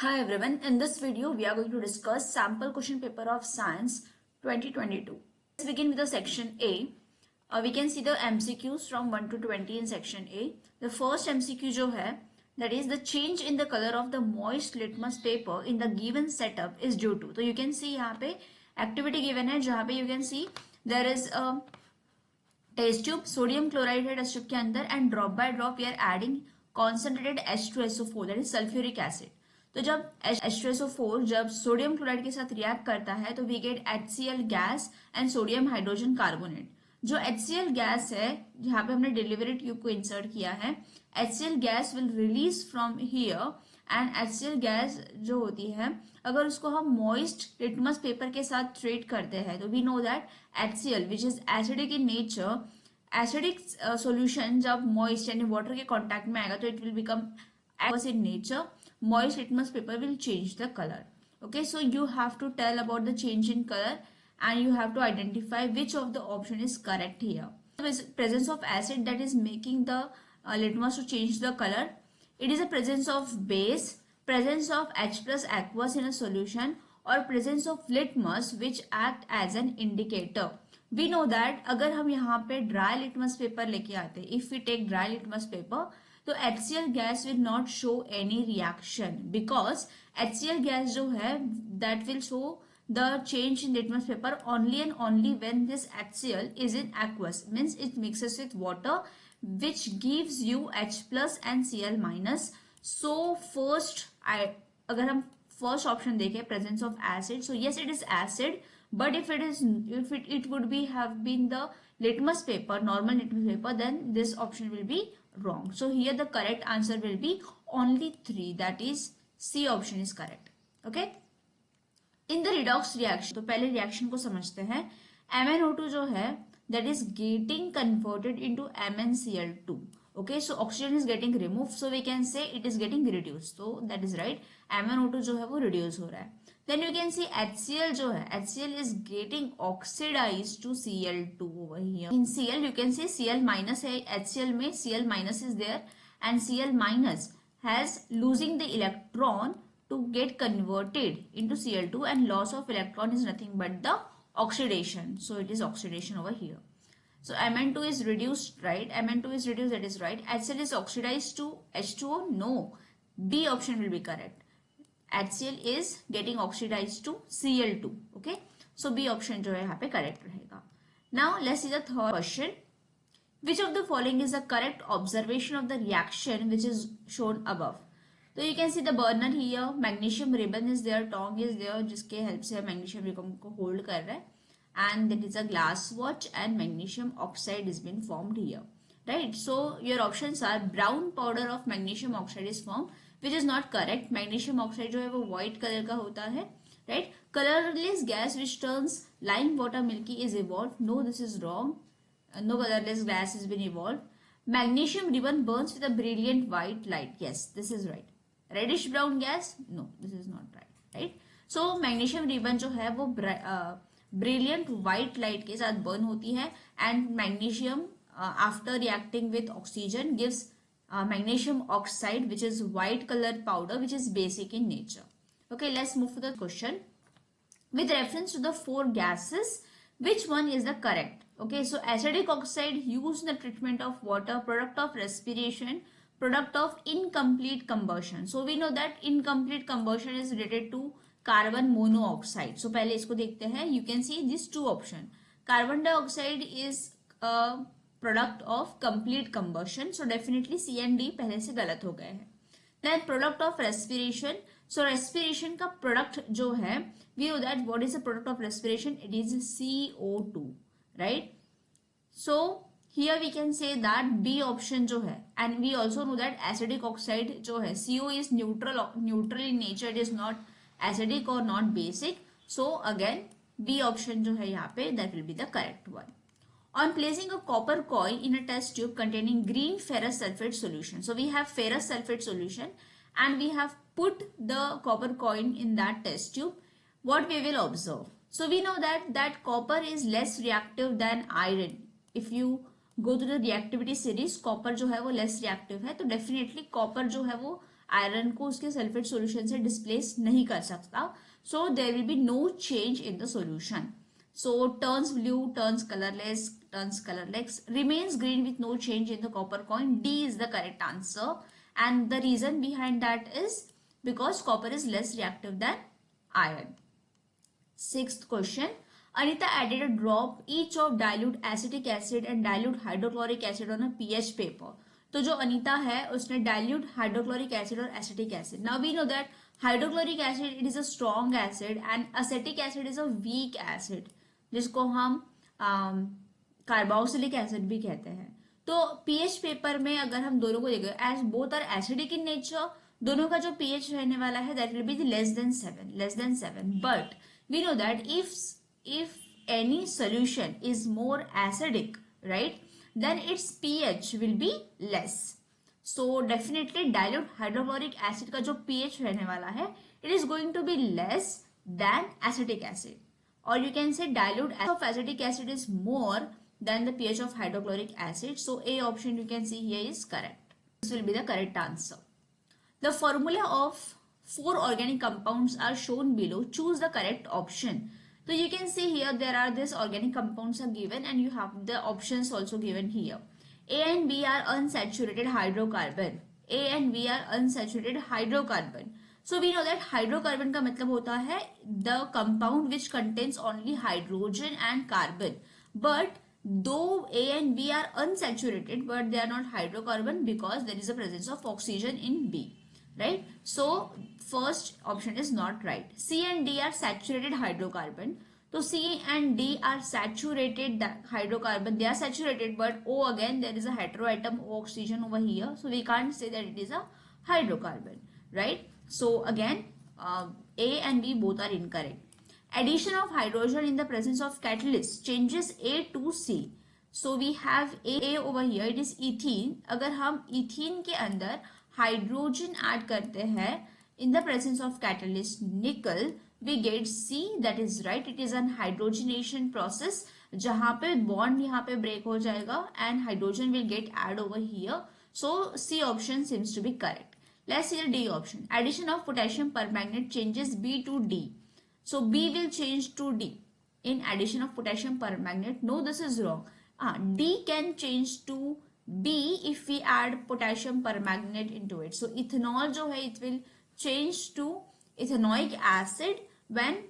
Hi everyone, in this video we are going to discuss sample question paper of science 2022. Let's begin with the section A. We can see the MCQs from 1 to 20 in section A. The first MCQ जो है that is the change in the color of the moist litmus paper in the given setup is due to. तो you can see यहाँ पे activity given है जहाँ पे you can see there is a test tube sodium chloride है test tube के अंदर and drop by drop we are adding concentrated H2SO4 that is sulphuric acid. तो जब H2SO4 जब सोडियम क्लोराइड के साथ रिएक्ट करता है तो we get HCl gas and sodium hydrogen carbonate. जो HCl गैस है यहाँ पे हमने डिलीवरी ट्यूब को इंसर्ट किया है. HCl gas will release from here and HCl gas जो होती है अगर उसको हम मॉइस्ट लिटमस पेपर के साथ ट्रीट करते हैं तो we know that HCl which is acidic in nature. Acidic solution जब मॉइस्ट यानी वाटर के कांटेक्ट में आएगा तो it will become aqueous in nature. Moist litmus paper will change the color. Okay, so you have to tell about the change in color and you have to identify which of the option is correct here. Presence of acid that is making the litmus to change the color. It is a presence of base, presence of H plus aqueous in a solution or presence of litmus which act as an indicator. We know that अगर हम यहाँ पे dry litmus paper लेके आते if we take dry litmus paper तो HCl gas will not show any reaction because HCl gas जो है that will show the change in litmus paper only and only when this HCl is in aqueous means it mixes with water which gives you H plus and Cl minus. So first अगर हम first option देखें presence of acid so yes it is acid but if it would be have been the litmus paper normal litmus paper then this option will be wrong. So here the correct answer will be only 3 that is C option is correct. Okay, in the redox reaction तो पहले reaction को समझते हैं. MnO2 जो है that is getting converted into MnCl2. Okay, so oxygen is getting removed so we can say it is getting reduced. So that is right, MnO2 जो है वो reduce हो रहा है. Then you can see HCl जो है HCl is getting oxidized to Cl2 over here. In Cl you can see Cl minus है HCl में Cl minus is there and Cl minus has losing the electron to get converted into Cl2 and loss of electron is nothing but the oxidation. So it is oxidation over here. So Mn2 is reduced, right? Mn2 is reduced, that is right. HCl is oxidized to H2O? No. B option will be correct. HCl is getting oxidized to Cl2. Okay, so B option जो है यहाँ पे correct रहेगा. Now let's see the third question. Which of the following is the correct observation of the reaction which is shown above? So you can see the burner here, magnesium ribbon is there, tong is there जिसके help से magnesium ribbon को hold कर रहा है, and there is a glass watch and magnesium oxide is been formed here. Right, so your options are brown powder of magnesium oxide is formed which is not correct. Magnesium oxide जो है वो white color का होता है. Right, colorless gas which turns lime water milky is evolved. No, this is wrong. No colorless gas has been evolved. Magnesium ribbon burns with a brilliant white light. Yes, this is right. Reddish brown gas? No, this is not right. Right, so magnesium ribbon जो है वो brilliant white light के साथ burn होती है and magnesium after reacting with oxygen gives magnesium oxide which is white color powder which is basic in nature. Okay, let's move to the question. With reference to the 4 gases, which one is the correct? Okay, so acidic oxide used in the treatment of water, product of respiration, product of incomplete combustion. So we know that incomplete combustion is related to carbon monoxide. So पहले इसको देखते हैं. You can see these two options. Carbon dioxide is a product of complete combustion. So definitely C and D पहले से गलत हो गए हैं. Then product of respiration. So respiration का product जो है we know that what is the product of respiration? It is CO2, right? So here we can say that B option जो है, and we also know that acidic oxide जो है CO is neutral in nature. It is not acidic or not basic. So again B option जो है यहाँ पे that will be the correct one. On placing a copper coin in a test tube containing green ferrous sulfate solution. So we have ferrous sulfate solution and we have put the copper coin in that test tube. What we will observe? So we know that copper is less reactive than iron. If you go to the reactivity series, copper जो है वो less reactive है, तो definitely copper जो है वो iron को उसके सल्फेट सोल्यूशन से डिस्प्लेस नहीं कर सकता. So there will be no change in the solution. So turns blue, turns colorless, remains green with no change in the copper coin. D is the correct answer. And the reason behind that is because copper is less reactive than iron. Sixth question. Anita added a drop each of dilute acetic acid and dilute hydrochloric acid on a pH paper. तो जो अनीता है उसने dilute hydrochloric acid और acetic acid. Now we know that hydrochloric acid it is a strong acid and acetic acid is a weak acid जिसको हम carboxylic acid भी कहते हैं. तो पीएच पेपर में अगर हम दोनों को देखें as both are acidic in nature, दोनों का जो पीएच रहने वाला है that will be less than 7. But we know that if any solution is more acidic, right, then its pH will be less. So definitely dilute hydrochloric acid का जो pH रहने वाला है it is going to be less than acetic acid, or you can say dilute of acetic acid is more than the pH of hydrochloric acid. So A option you can see here is correct. This will be the correct answer. The formula of 4 organic compounds are shown below. Choose the correct option. So you can see here there are these organic compounds are given and you have the options also given here. A and B are unsaturated hydrocarbon. A and B are unsaturated hydrocarbon. So we know that hydrocarbon का मतलब होता है the compound which contains only hydrogen and carbon. But though A and B are unsaturated, but they are not hydrocarbon because there is a presence of oxygen in B. Right? So first option is not right. C and D are saturated hydrocarbon. So C and D are saturated hydrocarbon. They are saturated, but O again there is a heteroatom O oxygen over here. So we can't say that it is a hydrocarbon. Right? So again A and B both are incorrect. Addition of hydrogen in the presence of catalyst changes A to C. So we have A over here. It is ethene. अगर हम ethene के अंदर hydrogen add करते हैं in the presence of catalyst nickel, we get C. That is right. It is an hydrogenation process जहां पे bond यहाँ पे ब्रेक हो जाएगा and hydrogen will get add over here. So C option seems to be correct. Let's see the D option. Addition of potassium permanganate changes B to D. So B will change to D in addition of potassium permanganate. No, this is wrong. D can change to B if we add potassium permanganate into it. So ethanol जो है it will change to ethanoic acid when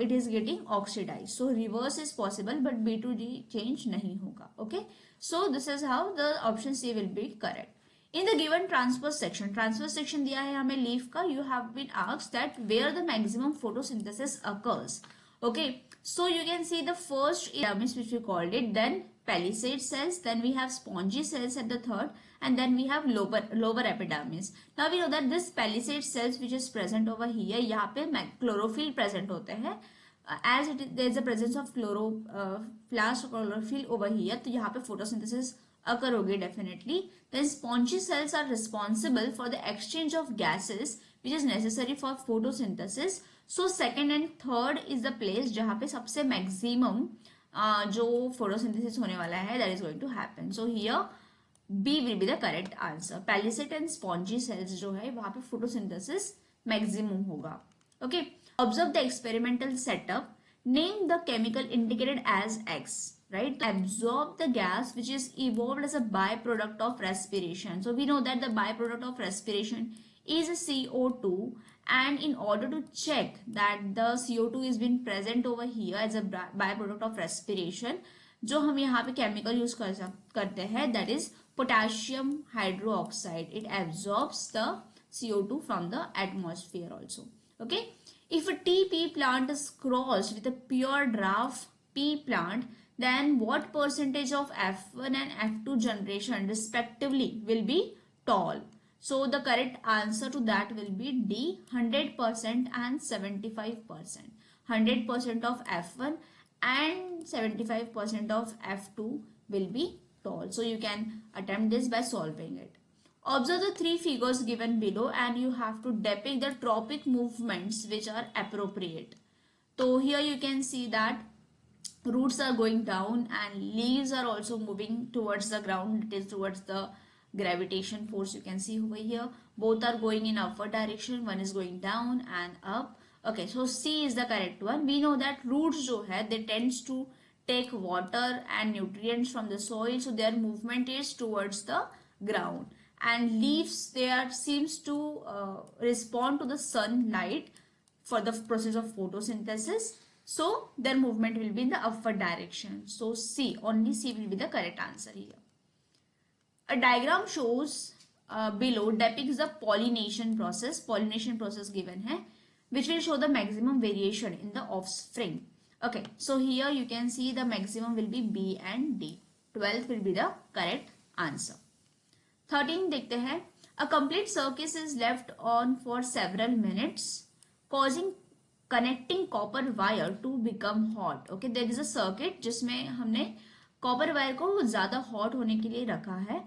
it is getting oxidized. So reverse is possible but B to D change नहीं होगा. Okay. So this is how the option C will be correct. In the given transverse section दिया है हमें leaf का. You have been asked that where the maximum photosynthesis occurs. Okay. So you can see the first epidermis which we called it, then palisade cells, then we have spongy cells at the third, and then we have lower epidermis. Now we know that this palisade cells which is present over here, यहाँ पे chlorophyll present होते हैं. As there is a presence of chloroplast chlorophyll over here, तो यहाँ पे photosynthesis occur होगी definitely. Then spongy cells are responsible for the exchange of gases which is necessary for photosynthesis. So second and third is the place जहाँ पे सबसे maximum जो photosynthesis होने वाला है that is going to happen. So here B will be the correct answer. Palisade and spongy cells जो है वहाँ पे photosynthesis maximum होगा. Okay. Observe the experimental setup. Name the chemical indicated as X. Right? Absorb the gas which is evolved as a byproduct of respiration. So we know that the byproduct of respiration is a CO2. And in order to check that the CO2 is being present over here as a byproduct of respiration, जो हम यहाँ पे chemical use करते हैं that is potassium hydroxide. It absorbs the CO2 from the atmosphere also. Okay. If a TP plant is crossed with a pure draft P plant, then what percentage of F1 and F2 generation respectively will be tall? So the correct answer to that will be D, 100% and 75%. 100% of F1 and 75% of F2 will be tall. So you can attempt this by solving it. Observe the 3 figures given below and you have to depict the tropic movements which are appropriate. So here you can see that roots are going down and leaves are also moving towards the ground, it is towards the gravitation force you can see over here. Both are going in upward direction, one is going down and up. Okay, so C is the correct one. We know that roots जो है they tends to take water and nutrients from the soil, so their movement is towards the ground. And leaves, they are seems to respond to the sunlight for the process of photosynthesis, so their movement will be in the upward direction. So C, only C will be the correct answer here. A diagram shows below depicts the pollination process. Pollination process given है, which will show the maximum variation in the offspring. Okay, so here you can see the maximum will be B and D. 12th will be the correct answer. 13 देखते हैं. A complete circuit is left on for several minutes, causing connecting copper wire to become hot. Okay, there is a circuit जिसमें हमने copper wire को ज्यादा hot होने के लिए रखा है.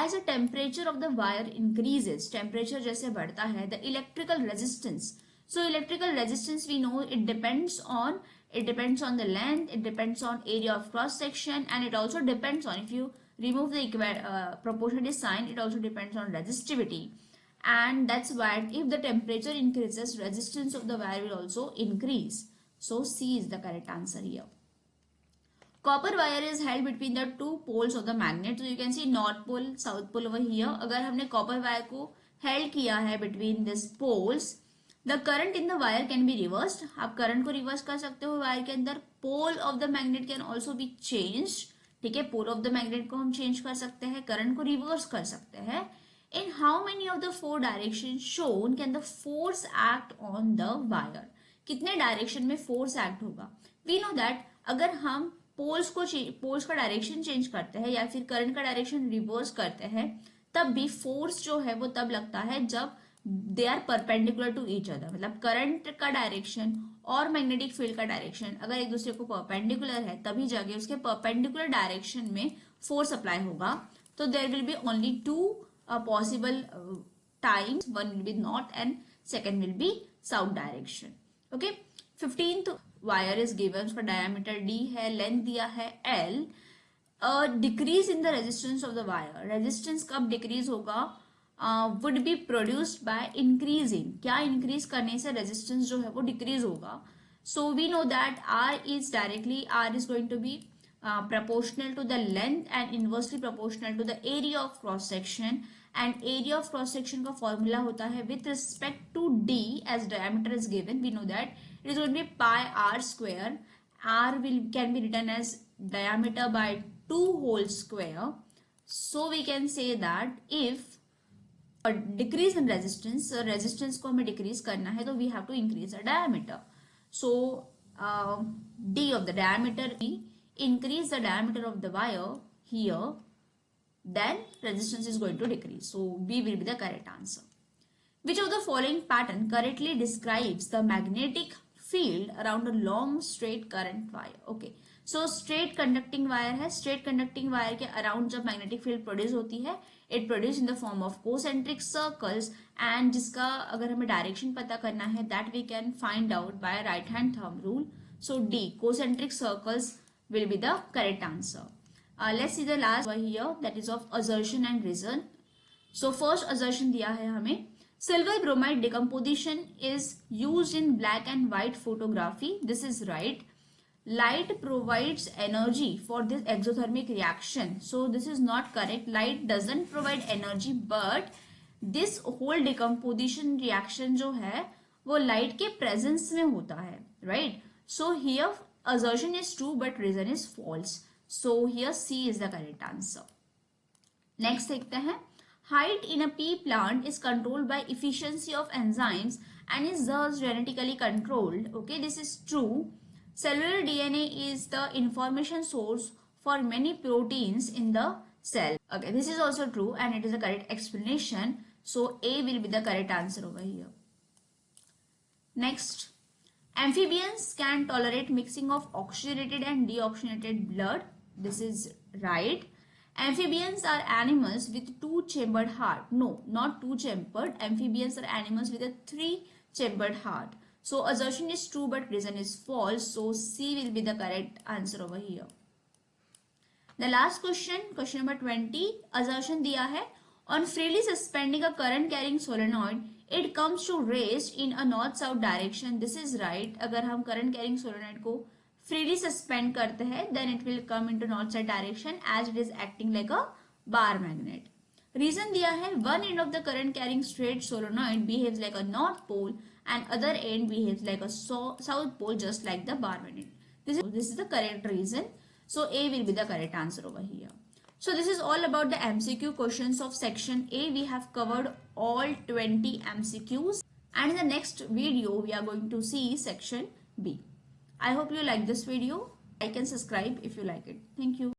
As a temperature of the wire increases, temperature जैसे बढ़ता है, the electrical resistance. So electrical resistance we know it depends on the length, it depends on area of cross section, and it also depends on, if you remove the proportionality sign, it also depends on resistivity. And that's why if the temperature increases, resistance of the wire will also increase. So C is the correct answer here. Copper wire is held between the two poles of the magnet. So you can see north pole, south pole over here. अगर हमने copper wire को held किया है between these poles, the current in the wire can be reversed. आप current को reverse कर सकते हो wire के अंदर. Pole of the magnet can also be changed. ठीक है, pole of the magnet को हम change कर सकते हैं, current को reverse कर सकते हैं. In how many of the four directions shown can the force act on the wire? कितने डायरेक्शन में फोर्स एक्ट होगा? वी नो दैट अगर हम पोल्स का डायरेक्शन चेंज करते हैं या फिर करंट का डायरेक्शन रिवर्स करते हैं, तब भी फोर्स जो है वो तब लगता है जब they are perpendicular to each other. मतलब करंट का डायरेक्शन और मैग्नेटिक फील्ड का डायरेक्शन अगर एक दूसरे को परपेंडिकुलर है, तभी जाके उसके परपेंडिकुलर डायरेक्शन में फोर्स अप्लाई होगा. तो there will be only two possible times. One will be north and second will be south direction. Okay, 15th wire is given. उसका डायमीटर D है, लेंथ दिया है L. Decrease in the resistance of the wire. Resistance कब decrease होगा? Would be produced by increasing. क्या increase करने से resistance जो है वो डिक्रीज होगा? So we know that R is going to be proportional to the length and inversely proportional to the area of cross section. And area of cross section का formula होता है with respect to D as diameter is given. We know that it is going to be pi r square. R can be written as diameter by 2 whole square. So we can say that if a decrease in resistance, resistance को हमें decrease करना है तो we have to increase the diameter. So D of the diameter, increase the diameter of the wire here, then resistance is going to decrease. So B will be the correct answer. Which of the following pattern correctly describes the magnetic field around a long straight current wire? Okay, so straight conducting wire है. Straight conducting wire के around जब magnetic field produce होती है, it produce in the form of concentric circles, and जिसका अगर हमें direction पता करना है, that we can find out by right hand thumb rule. So D, concentric circles will be the correct answer. Let's see the last one here, that is of assertion and reason. So first assertion दिया है हमें, silver bromide decomposition is used in black and white photography. This is right. Light provides energy for this exothermic reaction. So this is not correct. Light doesn't provide energy, but this whole decomposition reaction जो है वो light के presence में होता है, right? So here assertion is true but reason is false. So here C is the correct answer. Next देखते हैं, height in a pea plant is controlled by efficiency of enzymes and is thus genetically controlled. Okay, this is true. Cellular DNA is the information source for many proteins in the cell. Okay, this is also true and it is the correct explanation. So A will be the correct answer over here. Next, amphibians can tolerate mixing of oxygenated and deoxygenated blood. This is right. Amphibians are animals with 2-chambered heart. No, not 2-chambered. Amphibians are animals with a 3-chambered heart. So assertion is true but reason is false. So C will be the correct answer over here. The last question, question number 20. Assertion दिया है, On freely suspending a current carrying solenoid, it comes to rest in a north south direction. This is right. अगर हम current carrying solenoid को freely suspend करते हैं, then it will come into north south direction as it is acting like a bar magnet. Reason दिया है, one end of the current carrying straight solenoid behaves like a north pole and other end behaves like a south pole, just like the bar magnet. This is the correct reason. So A will be the correct answer over here. So this is all about the MCQ questions of section A. We have covered all 20 MCQs, and in the next video we are going to see section B. I hope you like this video. Like and subscribe if you like it. Thank you.